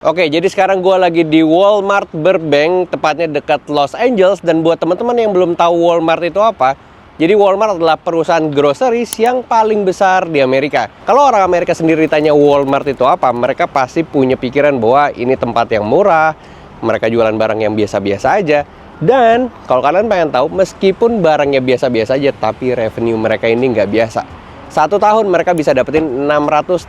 Oke, jadi sekarang gue lagi di Walmart Burbank, tepatnya dekat Los Angeles. Dan buat teman-teman yang belum tahu Walmart itu apa, jadi Walmart adalah perusahaan groceries yang paling besar di Amerika. Kalau orang Amerika sendiri tanya Walmart itu apa, mereka pasti punya pikiran bahwa ini tempat yang murah, mereka jualan barang yang biasa-biasa aja. Dan kalau kalian pengen tahu, meskipun barangnya biasa-biasa aja, tapi revenue mereka ini nggak biasa. Satu tahun mereka bisa dapetin 681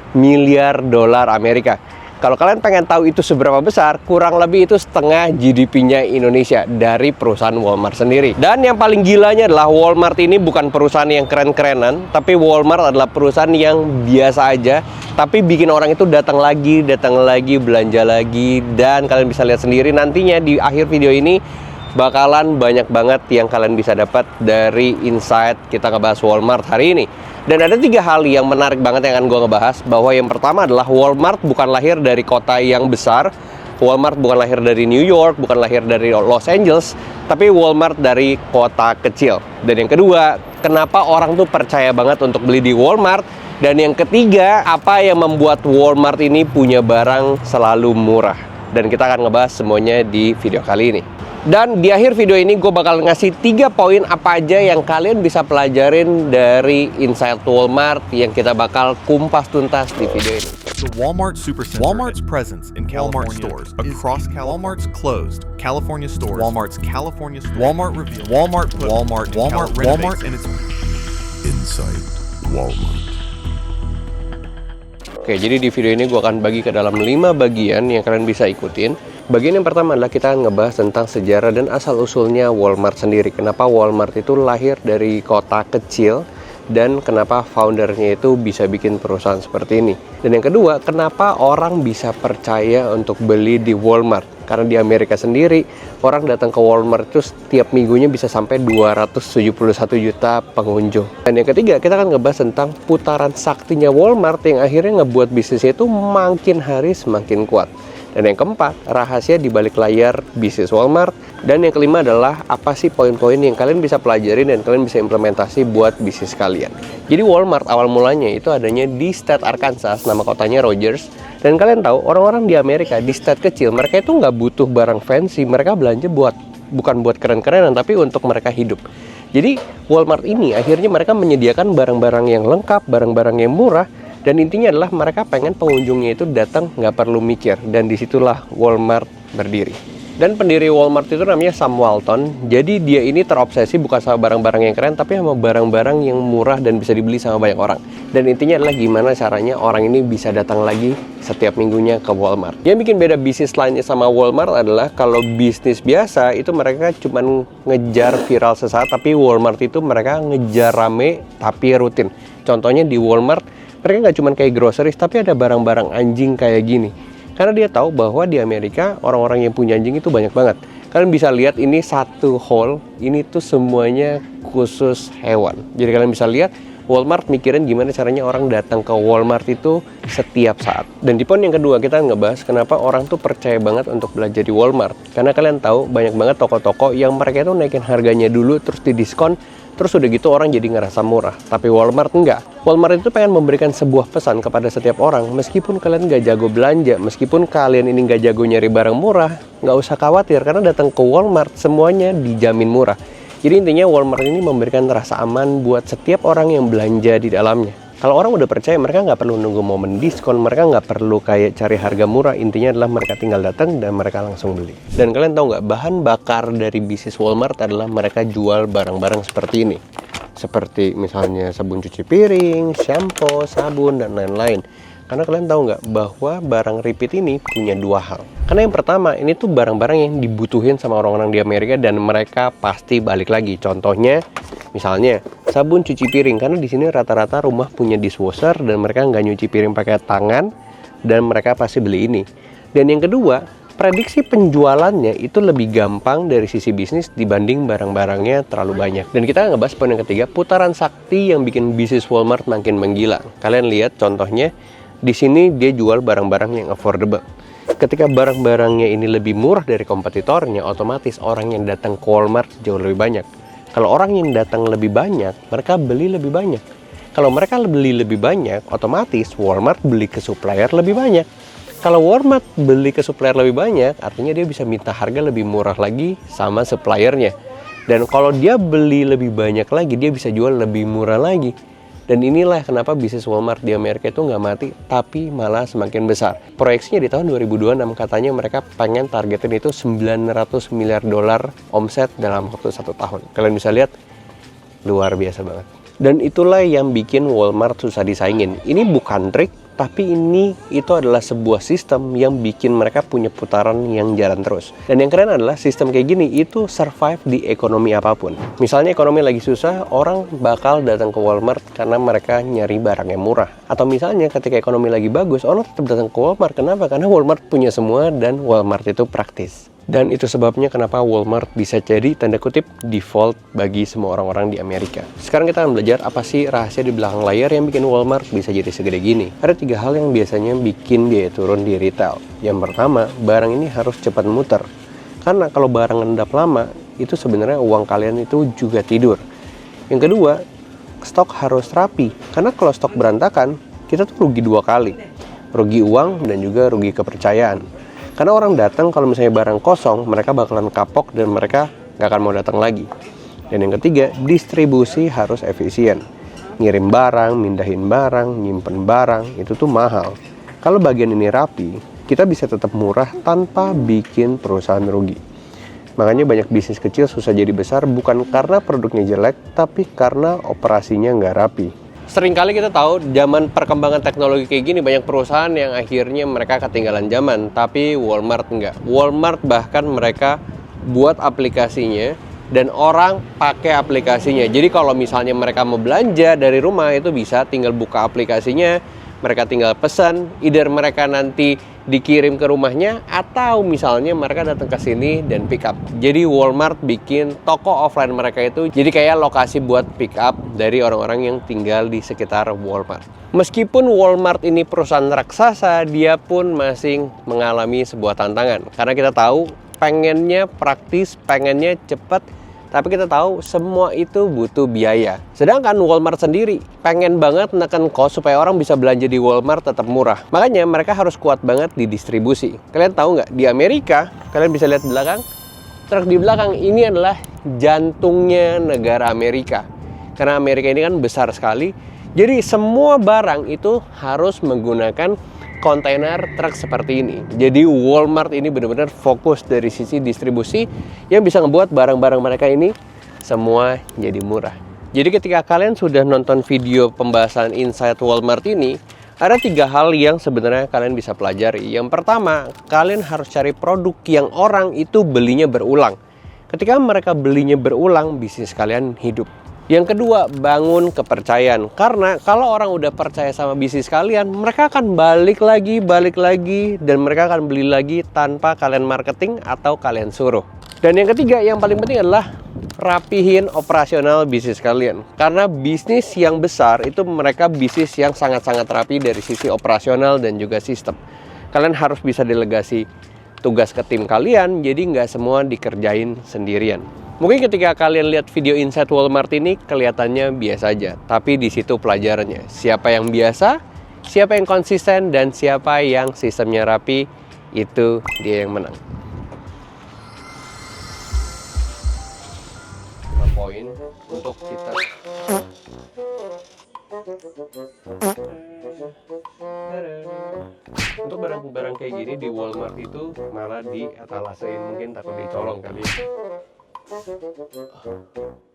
miliar dolar Amerika. Kalau kalian pengen tahu itu seberapa besar, kurang lebih itu setengah GDP-nya Indonesia dari perusahaan Walmart sendiri. Dan yang paling gilanya adalah Walmart ini bukan perusahaan yang keren-kerenan, tapi Walmart adalah perusahaan yang biasa aja, tapi bikin orang itu datang lagi, belanja lagi. Dan kalian bisa lihat sendiri nantinya di akhir video ini bakalan banyak banget yang kalian bisa dapat dari insight kita ngebahas Walmart hari ini. Dan ada 3 hal yang menarik banget yang akan gue ngebahas. Bahwa yang pertama adalah Walmart bukan lahir dari kota yang besar, Walmart bukan lahir dari New York, bukan lahir dari Los Angeles, tapi Walmart dari kota kecil. Dan yang kedua, kenapa orang tuh percaya banget untuk beli di Walmart. Dan yang ketiga, apa yang membuat Walmart ini punya barang selalu murah. Dan kita akan ngebahas semuanya di video kali ini. Dan di akhir video ini gue bakal ngasih 3 poin apa aja yang kalian bisa pelajarin dari Insight Walmart yang kita bakal kumpas tuntas di video ini. The Walmart Supercenter. Walmart's presence in Walmart stores across Walmart's closed California stores. Walmart's California stores. Walmart revealed. Walmart and its Insight Walmart. Oke, jadi di video ini gue akan bagi ke dalam 5 bagian yang kalian bisa ikutin. Bagian yang pertama adalah kita akan ngebahas tentang sejarah dan asal-usulnya Walmart sendiri. Kenapa Walmart itu lahir dari kota kecil dan kenapa foundernya itu bisa bikin perusahaan seperti ini. Dan yang kedua, kenapa orang bisa percaya untuk beli di Walmart. Karena di Amerika sendiri, orang datang ke Walmart itu setiap minggunya bisa sampai 271 juta pengunjung. Dan yang ketiga, kita akan ngebahas tentang putaran saktinya Walmart yang akhirnya ngebuat bisnisnya itu makin hari semakin kuat. Dan yang keempat, rahasia di balik layar bisnis Walmart. Dan yang kelima adalah apa sih poin-poin yang kalian bisa pelajarin dan kalian bisa implementasi buat bisnis kalian. Jadi Walmart awal mulanya itu adanya di state Arkansas, nama kotanya Rogers. Dan kalian tahu, orang-orang di Amerika, di state kecil, mereka itu nggak butuh barang fancy. Mereka belanja bukan buat keren-kerenan, tapi untuk mereka hidup. Jadi Walmart ini akhirnya mereka menyediakan barang-barang yang lengkap, barang-barang yang murah. Dan intinya adalah mereka pengen pengunjungnya itu datang nggak perlu mikir. Dan disitulah Walmart berdiri. Dan pendiri Walmart itu namanya Sam Walton. Jadi dia ini terobsesi bukan sama barang-barang yang keren, tapi sama barang-barang yang murah dan bisa dibeli sama banyak orang. Dan intinya adalah gimana caranya orang ini bisa datang lagi setiap minggunya ke Walmart. Yang bikin beda bisnis lainnya sama Walmart adalah kalau bisnis biasa itu mereka cuma ngejar viral sesaat, tapi Walmart itu mereka ngejar rame tapi rutin. Contohnya di Walmart, mereka nggak cuma kayak groceries, tapi ada barang-barang anjing kayak gini. Karena dia tahu bahwa di Amerika orang-orang yang punya anjing itu banyak banget. Kalian bisa lihat ini satu hall, ini tuh semuanya khusus hewan. Jadi kalian bisa lihat Walmart mikirin gimana caranya orang datang ke Walmart itu setiap saat. Dan di poin yang kedua kita ngebahas kenapa orang tuh percaya banget untuk belanja di Walmart. Karena kalian tahu banyak banget toko-toko yang mereka itu naikin harganya dulu terus didiskon. Terus udah gitu orang jadi ngerasa murah. Tapi Walmart enggak. Walmart itu pengen memberikan sebuah pesan kepada setiap orang. Meskipun kalian nggak jago belanja, meskipun kalian ini nggak jago nyari barang murah, nggak usah khawatir. Karena datang ke Walmart semuanya dijamin murah. Jadi intinya Walmart ini memberikan rasa aman buat setiap orang yang belanja di dalamnya. Kalau orang udah percaya, mereka nggak perlu nunggu momen diskon, mereka nggak perlu kayak cari harga murah. Intinya adalah mereka tinggal datang dan mereka langsung beli. Dan kalian tahu nggak, bahan bakar dari bisnis Walmart adalah mereka jual barang-barang seperti ini. Seperti misalnya sabun cuci piring, shampoo, sabun, dan lain-lain. Karena kalian tahu nggak bahwa barang repeat ini punya 2 hal. Karena yang pertama, ini tuh barang-barang yang dibutuhin sama orang-orang di Amerika dan mereka pasti balik lagi. Contohnya, misalnya sabun cuci piring. Karena di sini rata-rata rumah punya dishwasher dan mereka nggak nyuci piring pakai tangan dan mereka pasti beli ini. Dan yang kedua, prediksi penjualannya itu lebih gampang dari sisi bisnis dibanding barang-barangnya terlalu banyak. Dan kita ngebahas poin yang ketiga, putaran sakti yang bikin bisnis Walmart makin menggila. Kalian lihat contohnya. Di sini dia jual barang-barang yang affordable. Ketika barang-barangnya ini lebih murah dari kompetitornya, otomatis orang yang datang ke Walmart jauh lebih banyak. Kalau orang yang datang lebih banyak, mereka beli lebih banyak. Kalau mereka beli lebih banyak, otomatis Walmart beli ke supplier lebih banyak. Kalau Walmart beli ke supplier lebih banyak, artinya dia bisa minta harga lebih murah lagi sama suppliernya. Dan kalau dia beli lebih banyak lagi, dia bisa jual lebih murah lagi. Dan inilah kenapa bisnis Walmart di Amerika itu nggak mati, tapi malah semakin besar. Proyeksinya di tahun 2026 katanya mereka pengen targetin itu 900 miliar dolar omset dalam waktu 1 tahun. Kalian bisa lihat, luar biasa banget. Dan itulah yang bikin Walmart susah disaingin. Ini bukan trik, tapi itu adalah sebuah sistem yang bikin mereka punya putaran yang jalan terus. Dan yang keren adalah sistem kayak gini itu survive di ekonomi apapun. Misalnya ekonomi lagi susah, orang bakal datang ke Walmart karena mereka nyari barang yang murah. Atau misalnya ketika ekonomi lagi bagus, orang tetap datang ke Walmart. Kenapa? Karena Walmart punya semua dan Walmart itu praktis. Dan itu sebabnya kenapa Walmart bisa jadi tanda kutip default bagi semua orang-orang di Amerika. Sekarang kita akan belajar apa sih rahasia di belakang layar yang bikin Walmart bisa jadi segede gini. Ada 3 hal yang biasanya bikin biaya turun di retail. Yang pertama, barang ini harus cepat muter. Karena kalau barang ngendap lama, itu sebenarnya uang kalian itu juga tidur. Yang kedua, stok harus rapi. Karena kalau stok berantakan, kita tuh rugi 2 kali. Rugi uang dan juga rugi kepercayaan. Karena orang datang kalau misalnya barang kosong, mereka bakalan kapok dan mereka nggak akan mau datang lagi. Dan yang ketiga, distribusi harus efisien. Ngirim barang, mindahin barang, nyimpen barang, itu tuh mahal. Kalau bagian ini rapi, kita bisa tetap murah tanpa bikin perusahaan rugi. Makanya banyak bisnis kecil susah jadi besar bukan karena produknya jelek, tapi karena operasinya nggak rapi. Seringkali kita tahu zaman perkembangan teknologi kayak gini banyak perusahaan yang akhirnya mereka ketinggalan zaman, tapi Walmart enggak. Walmart bahkan mereka buat aplikasinya dan orang pakai aplikasinya. Jadi kalau misalnya mereka mau belanja dari rumah itu bisa tinggal buka aplikasinya, mereka tinggal pesan, either mereka nanti dikirim ke rumahnya atau misalnya mereka datang ke sini dan pick up. Jadi Walmart bikin toko offline mereka itu jadi kayak lokasi buat pick up dari orang-orang yang tinggal di sekitar Walmart. Meskipun Walmart ini perusahaan raksasa, dia pun masih mengalami sebuah tantangan. Karena kita tahu pengennya praktis, pengennya cepat, tapi kita tahu semua itu butuh biaya. Sedangkan Walmart sendiri pengen banget neken cost supaya orang bisa belanja di Walmart tetap murah. Makanya mereka harus kuat banget di distribusi. Kalian tahu nggak? Di Amerika, kalian bisa lihat di belakang, truk di belakang ini adalah jantungnya negara Amerika. Karena Amerika ini kan besar sekali. Jadi semua barang itu harus menggunakan kontainer truk seperti ini. Jadi Walmart ini benar-benar fokus dari sisi distribusi yang bisa ngebuat barang-barang mereka ini semua jadi murah. Jadi ketika kalian sudah nonton video pembahasan Inside Walmart ini, ada 3 hal yang sebenarnya kalian bisa pelajari. Yang pertama, kalian harus cari produk yang orang itu belinya berulang. Ketika mereka belinya berulang, bisnis kalian hidup. Yang kedua, bangun kepercayaan. Karena kalau orang udah percaya sama bisnis kalian, mereka akan balik lagi, dan mereka akan beli lagi tanpa kalian marketing atau kalian suruh. Dan yang ketiga, yang paling penting adalah rapihin operasional bisnis kalian. Karena bisnis yang besar itu mereka bisnis yang sangat-sangat rapi dari sisi operasional dan juga sistem. Kalian harus bisa delegasi tugas ke tim kalian, jadi nggak semua dikerjain sendirian. Mungkin ketika kalian lihat video Inside Walmart ini kelihatannya biasa aja, tapi di situ pelajarannya. Siapa yang biasa, siapa yang konsisten, dan siapa yang sistemnya rapi, itu dia yang menang. 5 poin untuk kita. Untuk barang-barang kayak gini di Walmart itu malah dietalasein, mungkin takut dicolong kali ya.